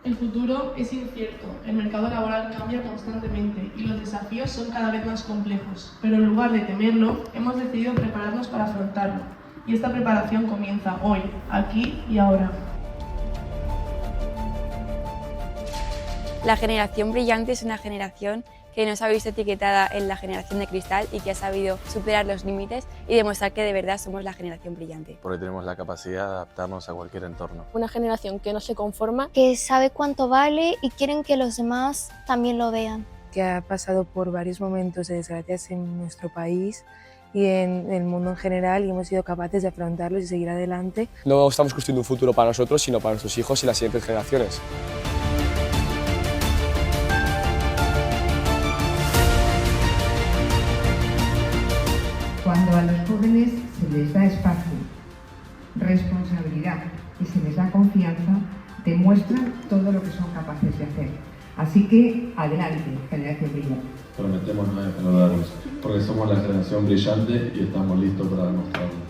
El futuro es incierto, el mercado laboral cambia constantemente y los desafíos son cada vez más complejos, pero en lugar de temerlo, hemos decidido prepararnos para afrontarlo. Y esta preparación comienza hoy, aquí y ahora. La generación brillante es una generación que no se ha visto etiquetada en la generación de cristal y que ha sabido superar los límites y demostrar que de verdad somos la generación brillante. Porque tenemos la capacidad de adaptarnos a cualquier entorno. Una generación que no se conforma, que sabe cuánto vale y quieren que los demás también lo vean. Que ha pasado por varios momentos de desgracias en nuestro país y en el mundo en general y hemos sido capaces de afrontarlos y seguir adelante. No estamos construyendo un futuro para nosotros, sino para nuestros hijos y las siguientes generaciones. Cuando a los jóvenes se les da espacio, responsabilidad y se les da confianza, demuestran todo lo que son capaces de hacer. Así que, adelante, generación brillante. Prometemos no defraudarnos, porque somos la generación brillante y estamos listos para demostrarlo.